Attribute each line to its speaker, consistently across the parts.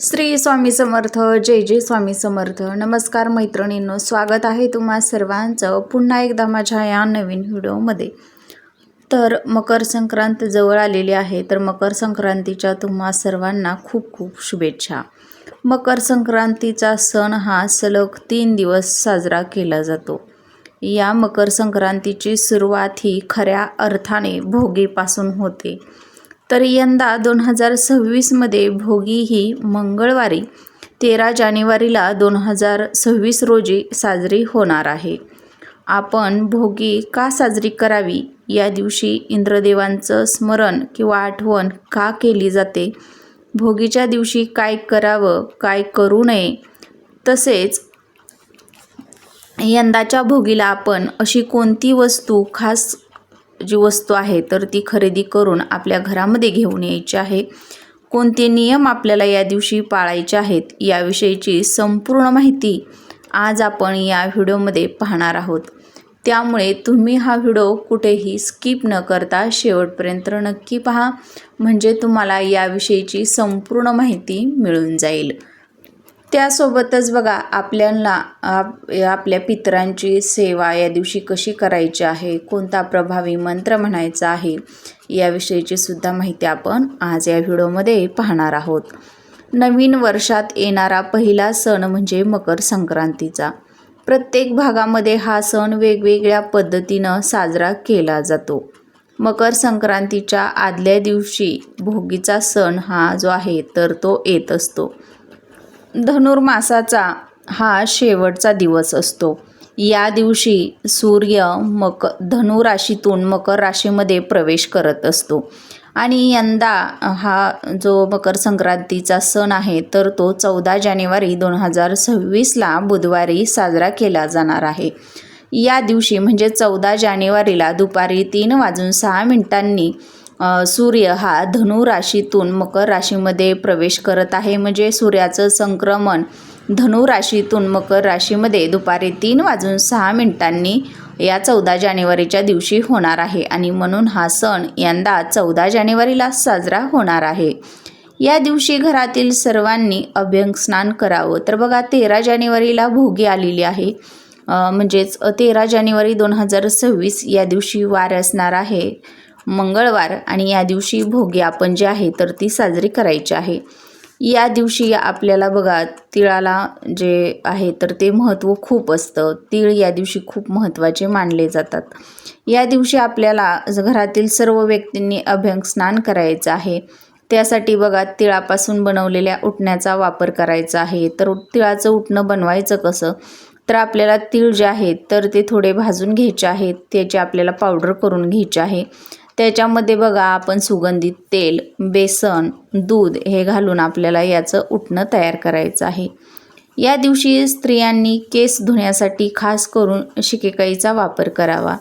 Speaker 1: श्री स्वामी समर्थ. जय जय स्वामी समर्थ. नमस्कार मैत्रिणींनो, स्वागत आहे तुम्हा सर्वांचं पुन्हा एकदा माझ्या या नवीन व्हिडिओमध्ये. तर मकर संक्रांत जवळ आलेली आहे, तर मकर संक्रांतीच्या तुम्हा सर्वांना खूप खूप शुभेच्छा. मकर संक्रांतीचा सण हा सलग 3 दिवस साजरा केला जातो. या मकर संक्रांतीची सुरुवात ही खऱ्या अर्थाने भोगीपासून होते. तर यंदा 2026मध्ये भोगी ही मंगळवारी 13 जानेवारीला 2026 रोजी साजरी होणार आहे. आपण भोगी का साजरी करावी, या दिवशी इंद्रदेवांचं स्मरण किंवा आठवण का केली जाते, भोगीच्या दिवशी काय करावं काय करू नये, तसेच यंदाच्या भोगीला आपण अशी कोणती वस्तू, खास जी वस्तू आहे तर ती खरेदी करून आपल्या घरामध्ये घेऊन यायची आहे, कोणते नियम आपल्याला या दिवशी पाळायचे आहेत, याविषयीची संपूर्ण माहिती आज आपण या व्हिडिओमध्ये पाहणार आहोत. त्यामुळे तुम्ही हा व्हिडिओ कुठेही स्किप न करता शेवटपर्यंत नक्की पहा, म्हणजे तुम्हाला याविषयीची संपूर्ण माहिती मिळून जाईल. त्यासोबतच बघा, आपल्याला आपल्या पितरांची सेवा या दिवशी कशी करायची आहे, कोणता प्रभावी मंत्र म्हणायचा आहे, याविषयीची सुद्धा माहिती आपण आज या व्हिडिओमध्ये पाहणार आहोत. नवीन वर्षात येणारा पहिला सण म्हणजे मकर संक्रांतीचा. प्रत्येक भागामध्ये हा सण वेगवेगळ्या पद्धतीनं साजरा केला जातो. मकर संक्रांतीच्या आदल्या दिवशी भोगीचा सण हा जो आहे तर तो येत असतो. धनुर्मासाचा हा शेवटचा दिवस असतो. या दिवशी सूर्य धनु राशीतून मकर राशीमध्ये प्रवेश करत असतो आणि यंदा हा जो मकर संक्रांतीचा सण आहे तर तो 14 जानेवारी 2026ला बुधवारी साजरा केला जाणार आहे. या दिवशी म्हणजे 14 जानेवारीला दुपारी 3:06 सूर्य हा धनु राशीतून मकर राशीमध्ये प्रवेश करत आहे. म्हणजे सूर्याचं संक्रमण धनु राशीतून मकर राशीमध्ये दुपारी 3:06 या 14 जानेवारीच्या दिवशी होणार आहे आणि म्हणून हा सण यंदा 14 जानेवारीला साजरा होणार आहे. या दिवशी घरातील सर्वांनी अभ्यंगस्नान करावं. तर बघा, 13 जानेवारीला भोगी आलेली आहे, म्हणजेच 13 जानेवारी 2026 या दिवशी वार असणार आहे, मंगळवार, आणि या दिवशी भोगी आपण जे आहे तर ती साजरी करायची आहे. या दिवशी आपल्याला बघा, तिळाला जे आहे तर ते महत्त्व खूप असतं. तीळ या दिवशी खूप महत्त्वाचे मानले जातात. या दिवशी आपल्याला घरातील सर्व व्यक्तींनी अभ्यंगस्नान करायचं आहे. त्यासाठी बघा, तिळापासून बनवलेल्या उटण्याचा वापर करायचा आहे. तर तिळाचं उटणं बनवायचं कसं, तर आपल्याला तीळ जे आहेत तर ते थोडे भाजून घ्यायचे आहेत, त्याची आपल्याला पावडर करून घ्यायची आहे. त्याच्यामध्ये बघा, आपण सुगंधित तेल, बेसन, दूध हे घालून आपल्याला याचं उटणं तयार करायचं आहे. या दिवशी स्त्रियांनी केस धुण्यासाठी खास करून शिकेकाईचा वापर करावा.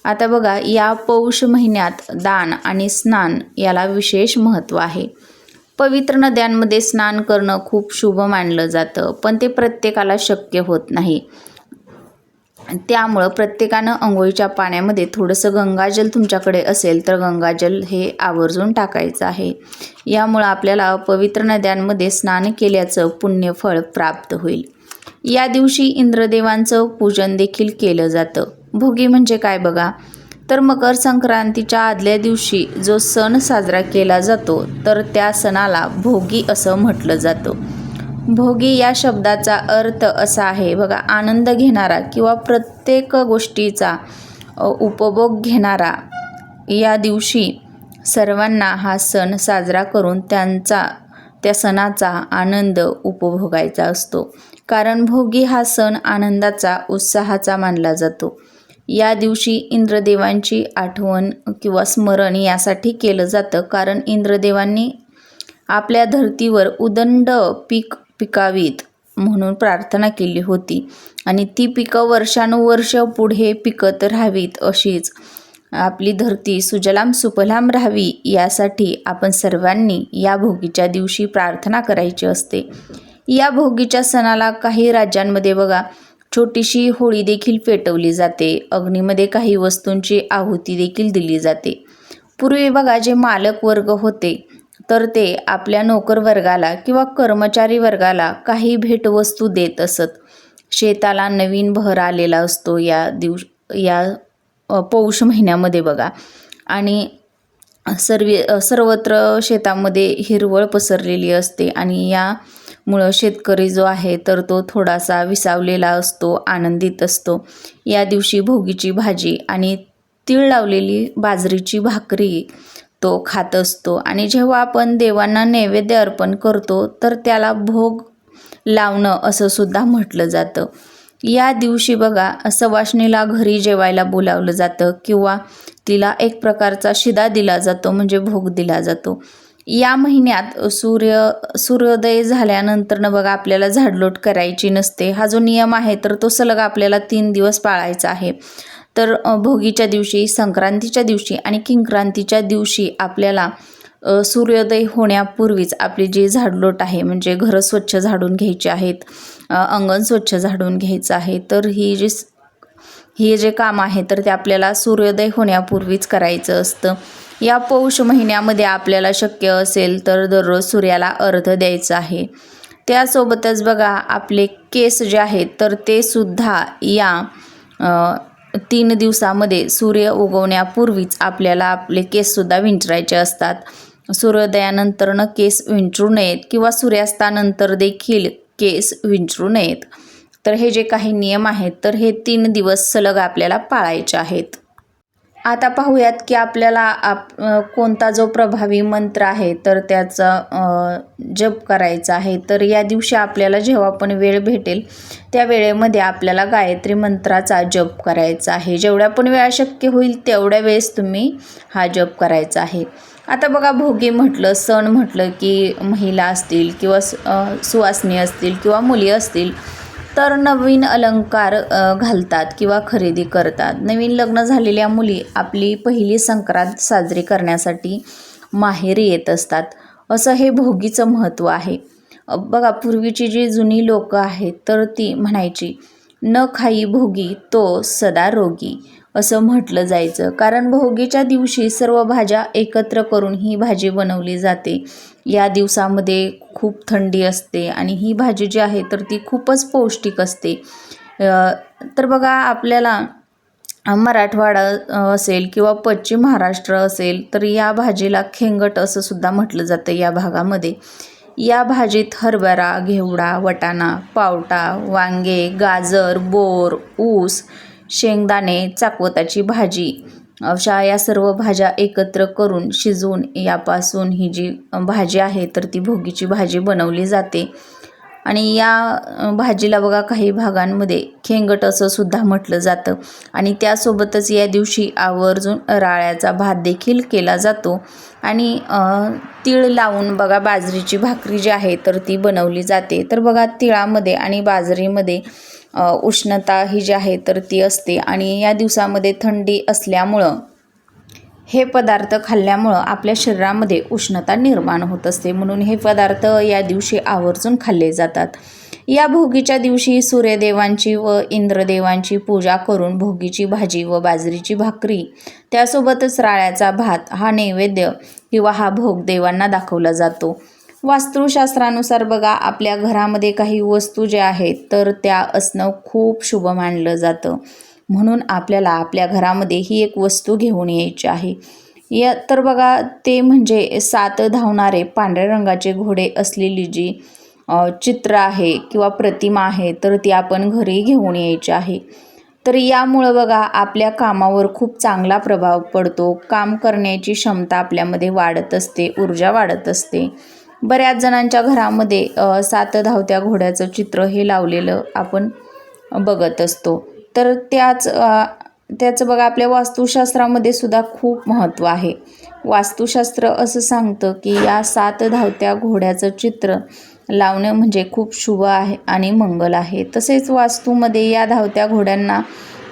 Speaker 1: आता बघा, या पौष महिन्यात दान आणि स्नान याला विशेष महत्त्व आहे. पवित्र नद्यांमध्ये स्नान करणं खूप शुभ मानलं जातं, पण ते प्रत्येकाला शक्य होत नाही. त्यामुळं प्रत्येकानं अंघोळीच्या पाण्यामध्ये थोडंसं गंगाजल तुमच्याकडे असेल तर गंगाजल हे आवर्जून टाकायचं आहे. यामुळं आपल्याला पवित्र नद्यांमध्ये स्नान केल्याचं पुण्यफळ प्राप्त होईल. या दिवशी इंद्रदेवांचं पूजन देखील केलं जातं. भोगी म्हणजे काय बघा, तर मकर संक्रांतीच्या आदल्या दिवशी जो सण साजरा केला जातो तर त्या सणाला भोगी असं म्हटलं जातं. भोगी या शब्दाचा अर्थ असा आहे बघा, आनंद घेणारा किंवा प्रत्येक गोष्टीचा उपभोग घेणारा. या दिवशी सर्वांना हा सण साजरा करून त्या सणाचा आनंद उपभोगायचा असतो. कारण भोगी हा सण आनंदाचा, उत्साहाचा मानला जातो. या दिवशी इंद्रदेवांची आठवण किंवा स्मरण यासाठी केलं जातं, कारण इंद्रदेवांनी आपल्या धर्तीवर उदंड पिकावीत म्हणून प्रार्थना केली होती आणि ती पिकं वर्षानुवर्ष पुढे पिकत राहावीत, अशीच आपली धरती सुजलाम सुफलाम राहावी, यासाठी आपण सर्वांनी या भोगीच्या दिवशी प्रार्थना करायची असते. या भोगीच्या सणाला काही राज्यांमध्ये बघा, छोटीशी होळी देखील पेटवली जाते. अग्नीमध्ये काही वस्तूंची आहुती देखील दिली जाते. पूर्वी बघा, जे मालक वर्ग होते तर ते आपल्या नोकर वर्गाला किंवा कर्मचारी वर्गाला काही भेटवस्तू देत असत. शेताला नवीन बहर आलेला असतो या पौष महिन्यामध्ये बघा. आणि सर्वत्र शेतामध्ये हिरवळ पसरलेली असते आणि यामुळं शेतकरी जो आहे तर तो थोडासा विसावलेला असतो, आनंदित असतो. या दिवशी भोगीची भाजी आणि तीळ लावलेली बाजरीची भाकरी तो खात असतो. आणि जेव्हा आपण देवांना नैवेद्य अर्पण करतो तर त्याला भोग लावणं असं सुद्धा म्हटलं जातं. या दिवशी बघा सवाष्णीला घरी जेवायला बोलावलं जातं किंवा तिला एक प्रकारचा शिदा दिला जातो, म्हणजे भोग दिला जातो. या महिन्यात सूर्योदय झाल्यानंतर बघा आपल्याला झाडलोट करायची नसते. हा जो नियम आहे तर तो सलग आपल्याला 3 दिवस पाळायचा आहे. तर भोगीच्या दिवशी, संक्रांतीच्या दिवशी आणि किंक्रांतीच्या दिवशी आपल्याला सूर्योदय होण्यापूर्वीच आपली जी झाडलोट आहे, म्हणजे घरं स्वच्छ झाडून घ्यायची आहेत, अंगण स्वच्छ झाडून घ्यायचं आहे. तर ही जे काम आहे तर ते आपल्याला सूर्योदय होण्यापूर्वीच करायचं असतं. या पौष महिन्यामध्ये आपल्याला शक्य असेल तर दररोज सूर्याला अर्घ्य द्यायचं आहे. त्यासोबतच बघा आपले केस जे आहेत तर ते सुद्धा या 3 दिवसामध्ये सूर्य उगवण्यापूर्वीच आपल्याला आपले केससुद्धा विंचरायचे असतात. सूर्योदयानंतरनं केस विंचरू नयेत किंवा सूर्यास्तानंतर देखील केस विंचरू नयेत. तर हे जे काही नियम आहेत तर हे 3 दिवस सलग आपल्याला पाळायचे आहेत. आता पाहूयात की आपल्याला कोणता जो प्रभावी मंत्र आहे तर त्याचा जप करायचा आहे. तर या दिवशी आपल्याला जेव्हा पण वेळ भेटेल त्या वेळेमध्ये आपल्याला गायत्री मंत्राचा जप करायचा आहे. जेवढ्या पण वेळा शक्य होईल तेवढ्या वेळेस तुम्ही हा जप करायचा आहे. आता बघा भोगी म्हटलं, सण म्हटलं की महिला असतील किंवा सुवासिनी असतील किंवा मुली असतील तर नवीन अलंकार घालतात किंवा खरेदी करतात. नवीन लग्न झालेल्या मुली आपली पहिली संक्रांत साजरी करण्यासाठी माहेरी येत असतात. असं हे भोगीचं महत्त्व आहे. बघा पूर्वीची जी जुनी लोकं आहेत तर ती म्हणायची, न खाई भोगी तो सदा रोगी, असं म्हटलं जायचं. कारण भोगीच्या दिवशी सर्व भाज्या एकत्र करून ही भाजी बनवली जाते. या दिवसामध्ये खूप थंडी असते आणि ही भाजी जी आहे तर ती खूपच पौष्टिक असते. तर बघा आपल्याला मराठवाडा असेल किंवा पश्चिम महाराष्ट्र असेल तर या भाजीला खेंगट असं सुद्धा म्हटलं जातं या भागामध्ये. या भाजीत हरभरा, घेवडा, वाटाणा, पावटा, वांगे, गाजर, बोर, ऊस, शेंगदाणे, चाकवताची भाजी अशा या सर्व भाज्या एकत्र करून शिजवून यापासून ही जी भाजी आहे तर ती भोगीची भाजी बनवली जाते. आणि या भाजीला बघा काही भागांमध्ये खेंगट असं सुद्धा म्हटलं जातं. आणि त्यासोबतच या दिवशी आवर्जून राळ्याचा भात देखील केला जातो. आणि तीळ लावून बघा बाजरीची भाकरी जी आहे तर ती बनवली जाते. तर बघा तिळामध्ये आणि बाजरीमध्ये उष्णता ही जी आहे तर ती असते आणि या दिवसामध्ये थंडी असल्यामुळं हे पदार्थ खाल्ल्यामुळं आपल्या शरीरामध्ये उष्णता निर्माण होत असते. म्हणून हे पदार्थ या दिवशी आवर्जून खाल्ले जातात. या भोगीच्या दिवशी सूर्यदेवांची व इंद्रदेवांची पूजा करून भोगीची भाजी व बाजरीची भाकरी त्यासोबतच राळ्याचा भात हा नैवेद्य किंवा हा भोग देवांना दाखवला जातो. वास्तुशास्त्रानुसार बघा आपल्या घरामध्ये काही वस्तू ज्या आहेत तर त्या असणं खूप शुभ मानलं जातं. म्हणून आपल्याला आपल्या घरामध्ये ही एक वस्तू घेऊन यायची आहे. तर बघा ते म्हणजे 7 धावणारे पांढऱ्या रंगाचे घोडे असलेली जी चित्र आहे किंवा प्रतिमा आहे तर ती आपण घरी घेऊन यायची आहे. तर यामुळं बघा आपल्या कामावर खूप चांगला प्रभाव पडतो. काम करण्याची क्षमता आपल्यामध्ये वाढत असते, ऊर्जा वाढत असते. बऱ्याच जणांच्या घरामध्ये 7 धावत्या घोड्याचं चित्र हे लावलेलं आपण बघत असतो. तर त्याचं बघा आपल्या वास्तुशास्त्रामध्ये सुद्धा खूप महत्त्व आहे. वास्तुशास्त्र असं सांगतं की या 7 धावत्या घोड्याचं चित्र लावणं म्हणजे खूप शुभ आहे आणि मंगल आहे. तसेच वास्तूमध्ये या धावत्या घोड्यांना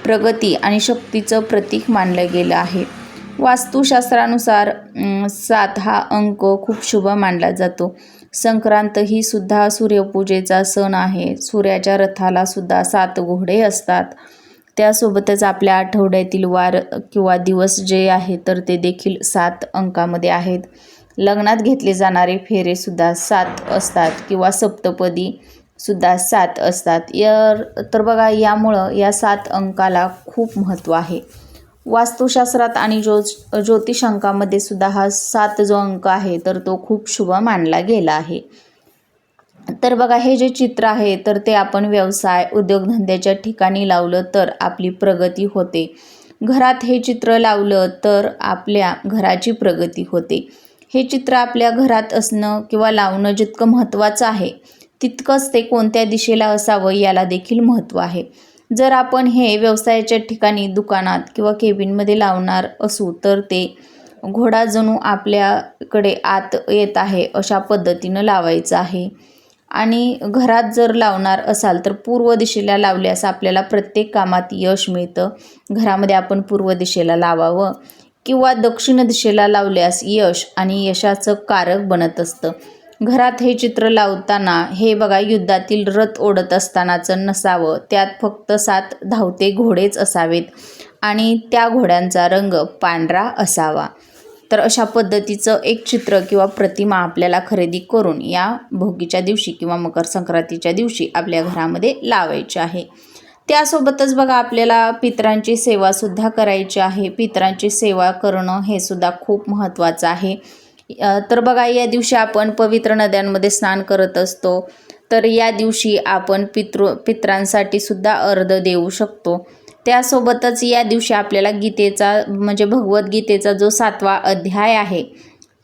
Speaker 1: प्रगती आणि शक्तीचं प्रतीक मानलं गेलं आहे. वास्तुशास्त्रानुसार 7 हा अंक खूप शुभ मानला जातो. संक्रांत ही सुद्धा सूर्यपूजेचा सण आहे. सूर्याच्या रथाला सुद्धा 7 घोडे असतात. त्यासोबतच आपल्या आठवड्यातील वार किंवा दिवस जे आहे तर ते देखील 7 अंकामध्ये आहेत. लग्नात घेतले जाणारे फेरेसुद्धा 7 असतात किंवा सप्तपदी सुद्धा 7 असतात. तर बघा यामुळं या 7 अंकाला खूप महत्त्व आहे. वास्तुशास्त्रात आणि ज्योतिषांकामध्ये सुद्धा हा 7 जो अंक आहे तर तो खूप शुभ मानला गेला आहे. तर बघा हे जे चित्र आहे तर ते आपण व्यवसाय उद्योगधंद्याच्या ठिकाणी लावलं तर आपली प्रगती होते. घरात हे चित्र लावलं तर आपल्या घराची प्रगती होते. हे चित्र आपल्या घरात असणं किंवा लावणं जितकं महत्त्वाचं आहे तितकंच ते कोणत्या दिशेला असावं याला देखील महत्त्व आहे. जर आपण हे व्यवसायाच्या ठिकाणी दुकानात किंवा केबिनमध्ये लावणार असू तर ते घोडा जणू आपल्याकडे आत येत आहे अशा पद्धतीनं लावायचं आहे. आणि घरात जर लावणार असाल तर पूर्व दिशेला लावल्यास आपल्याला प्रत्येक कामात यश मिळतं. घरामध्ये आपण पूर्व दिशेला लावावं किंवा दक्षिण दिशेला लावल्यास यश आणि यशाचं कारक बनत असतं. घरात हे चित्र लावताना हे बघा युद्धातील रथ ओढत असतानाचं नसावं, त्यात फक्त 7 धावते घोडेच असावेत आणि त्या घोड्यांचा रंग पांढरा असावा. तर अशा पद्धतीचं एक चित्र किंवा प्रतिमा आपल्याला खरेदी करून या भोगीच्या दिवशी किंवा मकर संक्रांतीच्या दिवशी आपल्या घरामध्ये लावायची आहे. त्यासोबतच बघा आपल्याला पितरांची सेवासुद्धा करायची आहे. पितरांची सेवा करणं हे सुद्धा खूप महत्त्वाचं आहे. तर बघा या दिवशी आपण पवित्र नद्यांमध्ये स्नान करत असतो. तर या दिवशी आपण पितरांसाठी सुद्धा अर्घ्य देऊ शकतो. त्यासोबतच या दिवशी आपल्याला गीतेचा म्हणजे भगवद्गीतेचा जो 7वा अध्याय आहे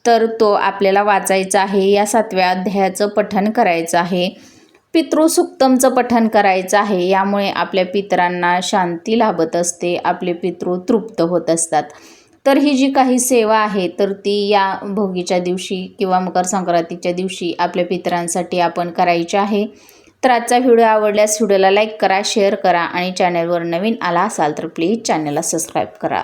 Speaker 1: तर तो आपल्याला वाचायचा आहे. या 7व्या अध्यायाचं पठण करायचं आहे. पितृसुक्तमचं पठण करायचं आहे. यामुळे आपल्या पितरांना शांती लाभत असते, आपले पितृ तृप्त होत असतात. तर ही जी काही सेवा आहे तर ती या भोगीच्या दिवशी किंवा मकर संक्रांतीच्या दिवशी आपल्या पितरांसाठी आपण करायची आहे. तर आजचा व्हिडिओ आवडल्यास व्हिडिओला लाईक करा, शेअर करा आणि चॅनलवर नवीन आला असाल तर प्लीज चॅनलला सबस्क्राईब करा.